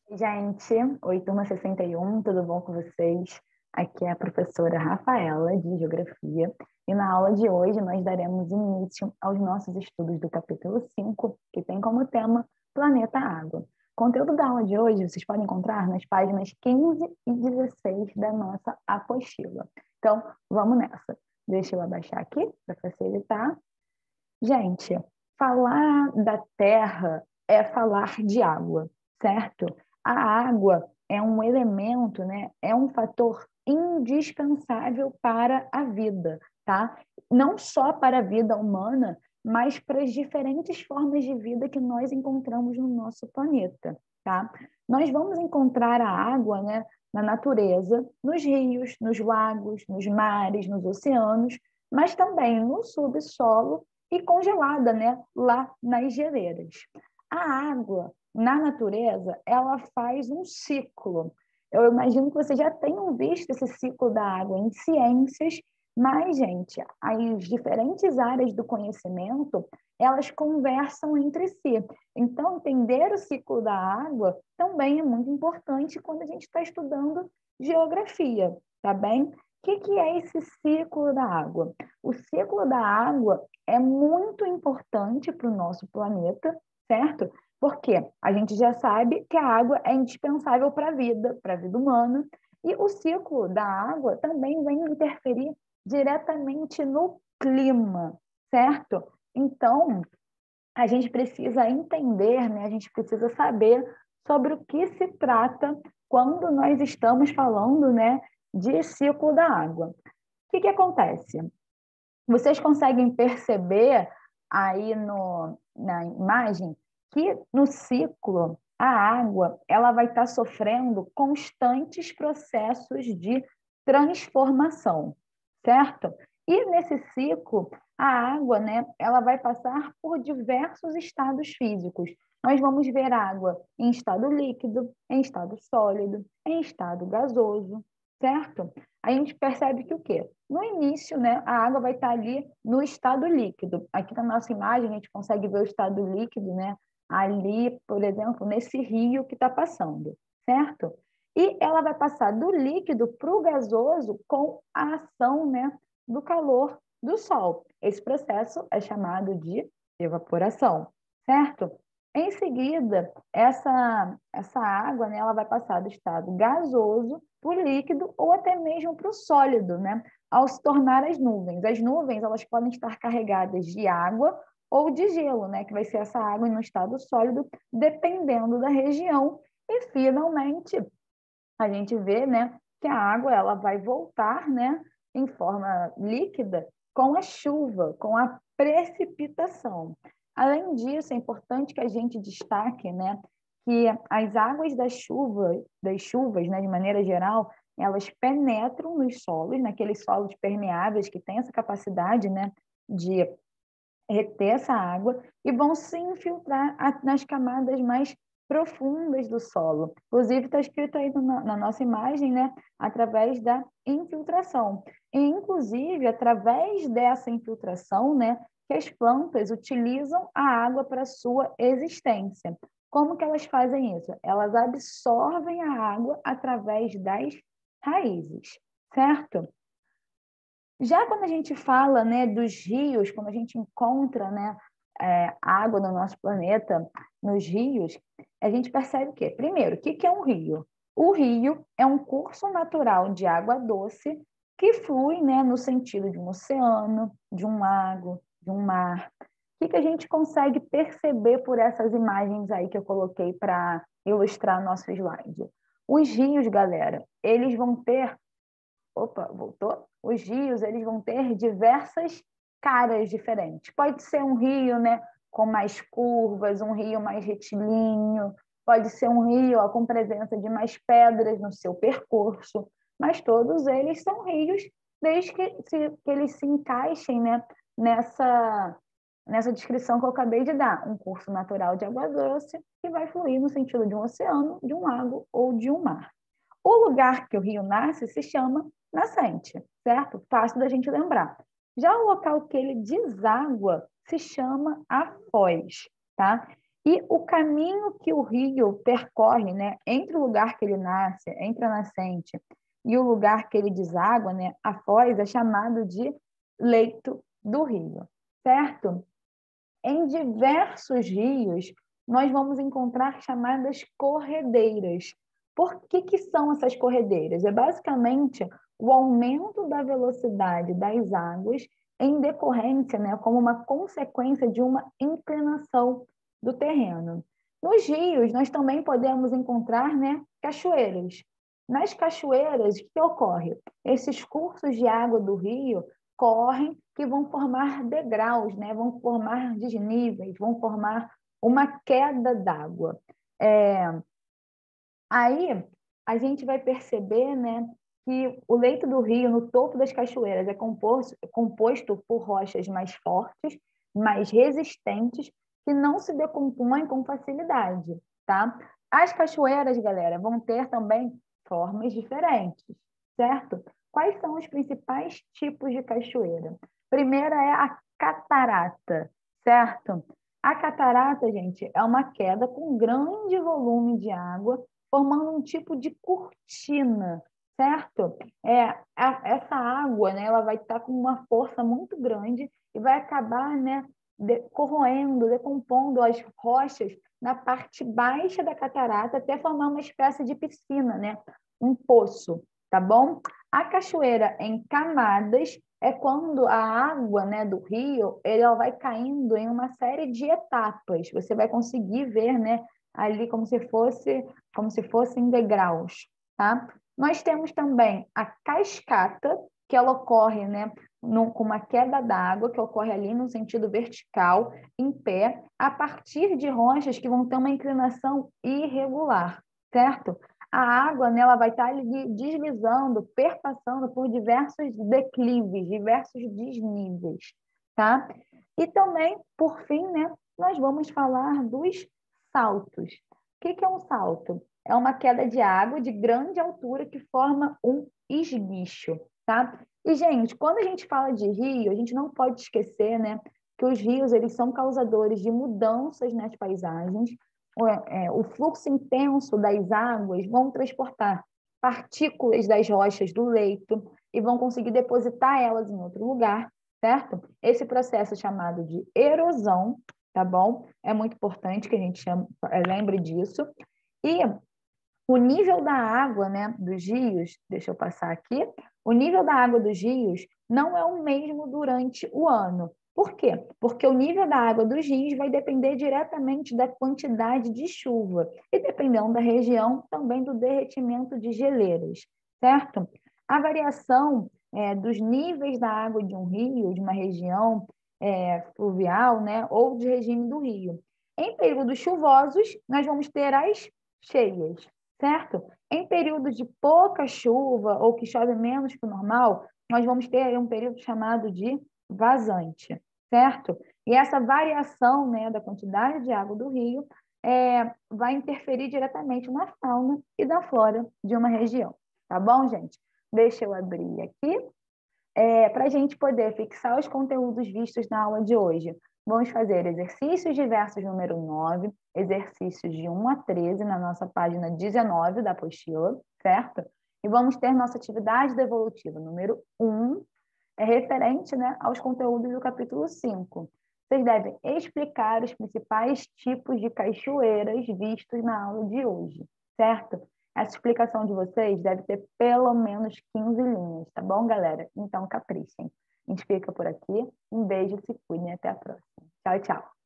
Gente, oi, turma 61, tudo bom com vocês? Aqui é a professora Rafaela, de Geografia, e na aula de hoje nós daremos início aos nossos estudos do capítulo 5, que tem como tema Planeta Água. O conteúdo da aula de hoje vocês podem encontrar nas páginas 15 e 16 da nossa apostila. Então, vamos nessa. Deixa eu abaixar aqui para facilitar. Gente, falar da Terra é falar de água, certo? A água é um elemento, né? É um fator indispensável para a vida, tá? Não só para a vida humana, mas para as diferentes formas de vida que nós encontramos no nosso planeta, tá? Nós vamos encontrar a água, né, na natureza, nos rios, nos lagos, nos mares, nos oceanos, mas também no subsolo e congelada, né, lá nas geleiras. A água, na natureza, ela faz um ciclo. Eu imagino que vocês já tenham visto esse ciclo da água em ciências, mas, gente, as diferentes áreas do conhecimento, elas conversam entre si. Então, entender o ciclo da água também é muito importante quando a gente está estudando geografia, tá bem? O que é esse ciclo da água? O ciclo da água é muito importante para o nosso planeta, certo? Porque a gente já sabe que a água é indispensável para a vida humana, e o ciclo da água também vem interferir diretamente no clima, certo? Então, a gente precisa entender, né? A gente precisa saber sobre o que se trata quando nós estamos falando, né, de ciclo da água. O que acontece? Vocês conseguem perceber aí na imagem que no ciclo a água ela vai estar sofrendo constantes processos de transformação, certo? E nesse ciclo a água, né, ela vai passar por diversos estados físicos. Nós vamos ver água em estado líquido, em estado sólido, em estado gasoso, certo? A gente percebe que o quê? No início, né, a água vai estar ali no estado líquido. Aqui na nossa imagem, a gente consegue ver o estado líquido, né, ali, por exemplo, nesse rio que está passando, certo? E ela vai passar do líquido para o gasoso com a ação, né, do calor do Sol. Esse processo é chamado de evaporação, certo? Em seguida, essa água, né, ela vai passar do estado gasoso para o líquido ou até mesmo para o sólido, né? Ao se tornar as nuvens. As nuvens, elas podem estar carregadas de água ou de gelo, né? Que vai ser essa água no estado sólido, dependendo da região. E, finalmente, a gente vê, né, que a água ela vai voltar, né, em forma líquida com a chuva, com a precipitação. Além disso, é importante que a gente destaque, né, que as águas das chuvas, né, de maneira geral, elas penetram nos solos, naqueles solos permeáveis que têm essa capacidade, né, de reter essa água e vão se infiltrar nas camadas mais profundas do solo. Inclusive, está escrito aí na nossa imagem, né, através da infiltração. E, inclusive, através dessa infiltração, né, que as plantas utilizam a água para sua existência. Como que elas fazem isso? Elas absorvem a água através das raízes, certo? Já quando a gente fala, né, dos rios, quando a gente encontra, né, água no nosso planeta, nos rios, a gente percebe o quê? Primeiro, o que é um rio? O rio é um curso natural de água doce que flui, né, no sentido de um oceano, de um lago, de um mar. O que a gente consegue perceber por essas imagens aí que eu coloquei para ilustrar nosso slide? Os rios, galera, eles vão ter... Opa, voltou? Os rios, eles vão ter diversas caras diferentes. Pode ser um rio, né, com mais curvas, um rio mais retilíneo, pode ser um rio ó, com presença de mais pedras no seu percurso, mas todos eles são rios desde que eles se encaixem, né, nessa descrição que eu acabei de dar, um curso natural de água doce que vai fluir no sentido de um oceano, de um lago ou de um mar. O lugar que o rio nasce se chama nascente, certo? Fácil da gente lembrar. Já o local que ele deságua se chama a foz, tá? E o caminho que o rio percorre, né, entre o lugar que ele nasce, entre a nascente, e o lugar que ele deságua, né, a foz, é chamado de leito do rio, certo? Em diversos rios, nós vamos encontrar chamadas corredeiras. Por que são essas corredeiras? É basicamente o aumento da velocidade das águas em decorrência, né, como uma consequência de uma inclinação do terreno. Nos rios, nós também podemos encontrar, né, cachoeiras. Nas cachoeiras, o que ocorre? Esses cursos de água do rio correm que vão formar degraus, né? Vão formar desníveis, vão formar uma queda d'água. Aí a gente vai perceber, né, que o leito do rio, no topo das cachoeiras, é composto por rochas mais fortes, mais resistentes, que não se decompõem com facilidade, tá? As cachoeiras, galera, vão ter também formas diferentes, certo? Quais são os principais tipos de cachoeira? Primeira é a catarata, certo? A catarata, gente, é uma queda com grande volume de água formando um tipo de cortina, certo? Essa água, né, ela vai estar com uma força muito grande e vai acabar, né, corroendo, decompondo as rochas na parte baixa da catarata até formar uma espécie de piscina, né? Um poço, tá bom? A cachoeira em camadas é quando a água, né, do rio ela vai caindo em uma série de etapas. Você vai conseguir ver, né, ali como se fossem degraus, tá? Nós temos também a cascata, que ela ocorre, né, com uma queda d'água, que ocorre ali no sentido vertical, em pé, a partir de rochas que vão ter uma inclinação irregular, certo? A água, né, ela vai estar ali deslizando, perpassando por diversos declives, diversos desníveis, tá? E também, por fim, né, nós vamos falar dos saltos. O que é um salto? É uma queda de água de grande altura que forma um esguicho, tá? E, gente, quando a gente fala de rio, a gente não pode esquecer, né, que os rios eles são causadores de mudanças nas paisagens. O fluxo intenso das águas vão transportar partículas das rochas do leito e vão conseguir depositar elas em outro lugar, certo? Esse processo é chamado de erosão, tá bom? É muito importante que a gente lembre disso. E o nível da água, né, dos rios, deixa eu passar aqui, o nível da água dos rios não é o mesmo durante o ano. Por quê? Porque o nível da água dos rios vai depender diretamente da quantidade de chuva e, dependendo da região, também do derretimento de geleiras, certo? A variação dos níveis da água de um rio, de uma região fluvial, né, ou de regime do rio. Em períodos chuvosos, nós vamos ter as cheias, certo? Em períodos de pouca chuva ou que chove menos que o normal, nós vamos ter um período chamado de vazante, certo? E essa variação, né, da quantidade de água do rio vai interferir diretamente na fauna e na flora de uma região, tá bom, gente? Deixa eu abrir aqui para a gente poder fixar os conteúdos vistos na aula de hoje. Vamos fazer exercícios diversos número 9, exercícios de 1 a 13 na nossa página 19 da apostila, certo? E vamos ter nossa atividade devolutiva número 1, referente, né, aos conteúdos do capítulo 5. Vocês devem explicar os principais tipos de cachoeiras vistos na aula de hoje, certo? Essa explicação de vocês deve ter pelo menos 15 linhas, tá bom, galera? Então, caprichem. A gente fica por aqui. Um beijo, se cuidem e até a próxima. Tchau, tchau.